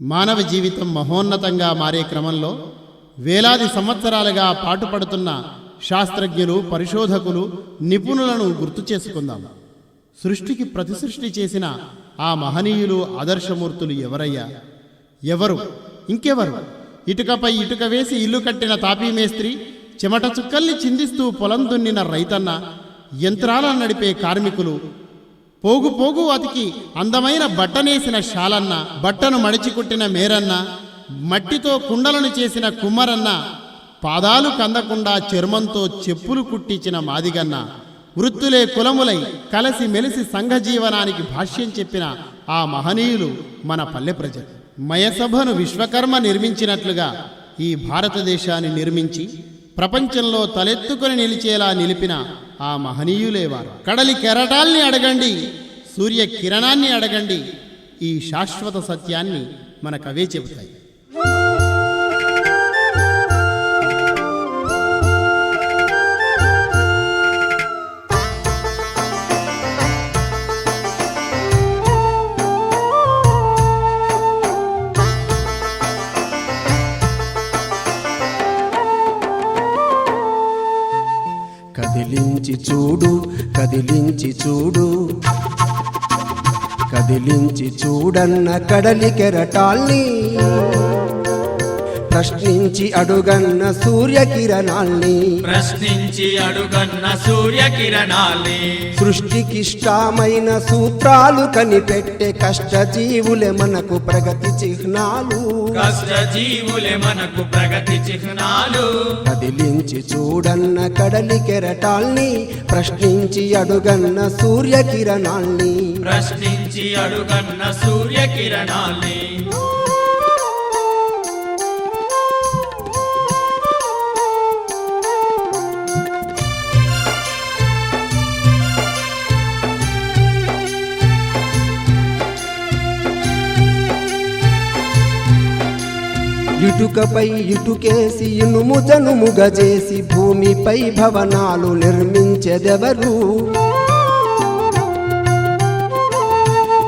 మానవ జీవితం మహోన్నతంగా మారే క్రమంలో వేలాది సంవత్సరాలుగా పాటుపడుతున్న శాస్త్రజ్ఞులు, పరిశోధకులు, నిపుణులను గుర్తు చేసుకుందాం. సృష్టికి ప్రతిసృష్టి చేసిన ఆ మహనీయులు, ఆదర్శమూర్తులు ఎవరయ్యా? ఎవరు? ఇంకెవరు? ఇటుకపై ఇటుక వేసి ఇల్లు కట్టిన తాపీ మేస్త్రి, చెమట చుక్కల్ని చిందిస్తూ పొలం దున్నిన రైతన్న, యంత్రాలను నడిపే కార్మికులు, పోగు పోగు అతికి అందమైన బట్టనేసిన శాలన్న, బట్టను మడిచికుట్టిన మేరన్న, మట్టితో కుండలను చేసిన కుమ్మరన్న, పాదాలు కందకుండా చర్మంతో చెప్పులు కుట్టించిన మాదిగన్న, వృత్తులే కులములై కలసి మెలిసి సంఘజీవనానికి భాష్యం చెప్పిన ఆ మహనీయులు మన పల్లె ప్రజలు. మయసభను విశ్వకర్మ నిర్మించినట్లుగా ఈ భారతదేశాన్ని నిర్మించి ప్రపంచంలో తలెత్తుకొని నిలిచేలా నిలిపిన ఆ మహనీయులేవారు. కడలి కెరటాల్ని అడగండి, సూర్య కిరణాన్ని అడగండి, ఈ శాశ్వత సత్యాన్ని మనకవే చెబుతాయి. కదిలించి చూడు, కదిలించి చూడు, కదిలించి చూడన్న కడలి కెరటాల్ని, ప్రశ్నించి అడుగన్న సూర్యకిరణాల్ని, ప్రశ్నించి అడుగన్న సూర్యకిరణాల్ని, సృష్టికిష్టమైన సూత్రాలు కనిపెట్టే కష్టజీవులే మనకు ప్రగతి చిహ్నాలు, కష్టజీవులే మనకు ప్రగతి చిహ్నాలు. కదిలించి చూడన్న కడలి కెరటాల్ని, ప్రశ్నించి అడుగన్న సూర్యకిరణాల్ని, ప్రశ్నించి అడుగన్న సూర్యకిరణాల్ని. ఇటుకపై ఇటుకేసి ఇనుము జనుముగ చేసి భూమిపై భవనాలు నిర్మించెదెవరు?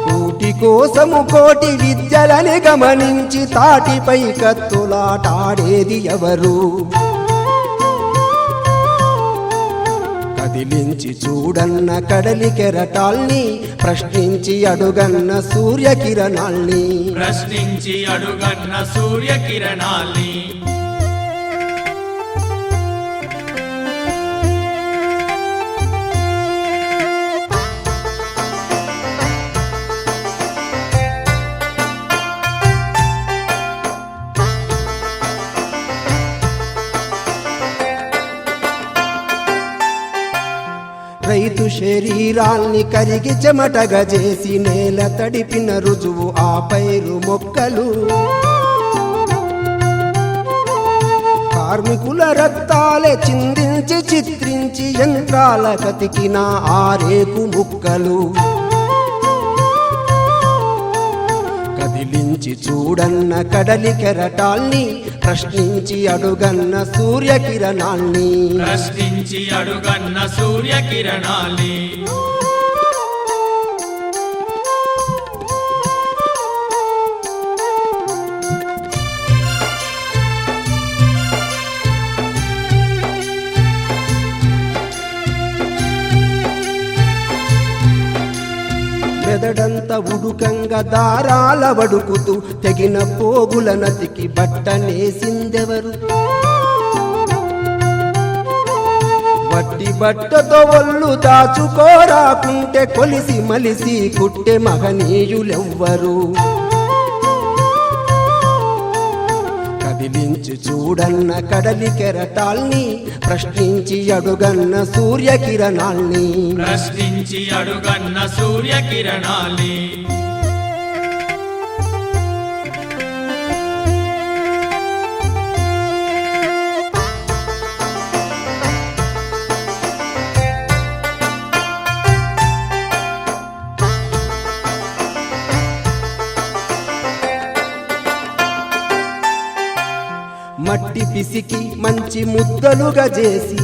కోటి కోసము కోటి విద్యలని గమనించి తాటిపై కత్తులాటాడేది ఎవరు? కదిలించి చూడన్న కడలి కెరటాల్ని, ప్రశ్నించి అడుగన్న సూర్యకిరణాల్ని, ప్రశ్నించి అడుగన్న సూర్యకిరణాల్ని. రైతు శరీరాల్ని కరిగి చెమటగా చేసి నేల తడిపిన రుజువు ఆ పైరు మొక్కలు, కార్మికుల రక్తాలే చిందించి చిత్రించి యంత్రాల కతికిన ఆరేకు ముక్కలు. కదిలించి చూడన్న కడలి కెరటాల్ని, ప్రశ్నించి అడుగన్న సూర్యకిరణాల్ని, ప్రశ్నించి అడుగన్న సూర్యకిరణాల్ని. మెదడంత ఉడుకంగా దారాల వడుకుతూ తెగిన పోగుల నతికి బట్టనేసిందెవరు? వట్టి బట్టతో ఒళ్ళు దాచుకోరాకుంటే కొలిసి మలిసి కుట్టె మహనీయులెవ్వరు? కదిలించి చూడన్న కడలి కెరటాల్ని, ప్రశ్నించి అడుగన్న సూర్యకిరణాల్ని, ప్రశ్నించి అడుగన్న సూర్యకిరణాల్ని. మట్టి పిసికి మంచి ముద్దలుగా చేసి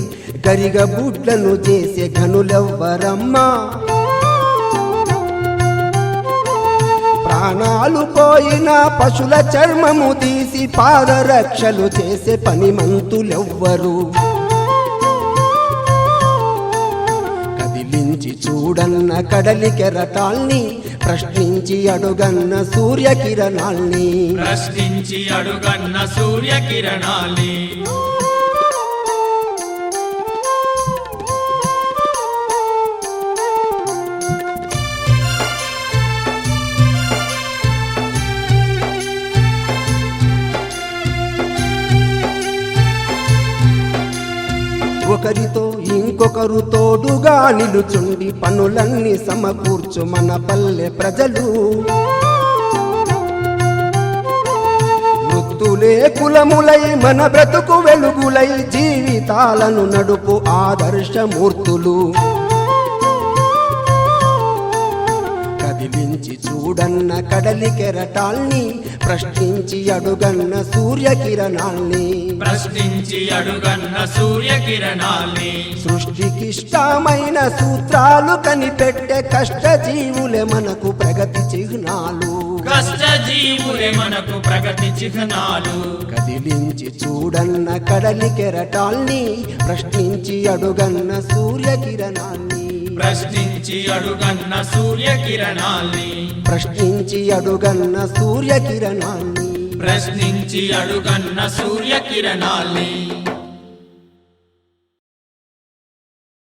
గరిగ బూట్లను చేసే ఘనులెవ్వరమ్మా? ప్రాణాలు పోయిన పశుల చర్మము తీసి పాదరక్షలు చేసే పనిమంతులెవ్వరు కదిలించి చూడన్న కడలి కెరటాల్ని ప్రశ్నించి అడుగన్న సూర్యకిరణాల్ని ప్రశ్నించి అడుగన్న సూర్యకిరణాలి ఒకరితో ఇంకొకరు తోడుగా నిలుచుండి పనులన్నీ సమకూర్చు మన పల్లె ప్రజలు వృత్తులే కులములై మన బ్రతుకు వెలుగులై జీవితాలను నడుపు ఆదర్శమూర్తులు కదిలించి చూడన్న కడలి కెరటాల్ని ప్రశ్నించి అడుగన్న సూర్యకిరణాల్ని ప్రశ్నించి అడుగన్న సూర్యకిరణాలి సృష్టికిష్టమైన సూత్రాలు కనిపెట్టే కష్టజీవులే మనకు ప్రగతి చిహ్నాలు కష్టజీవులే మనకు ప్రగతి చిహ్నాలు కదిలించి చూడన్న కడలి కెరటాల్ని ప్రశ్నించి అడుగన్న సూర్యకిరణాల్ని ప్రశ్నించి అడుగన్న సూర్యకిరణాలి ప్రశ్నించి అడుగన్న సూర్యకిరణాల్ని ప్రశ్నించి అడుగన్న సూర్యకిరణాలి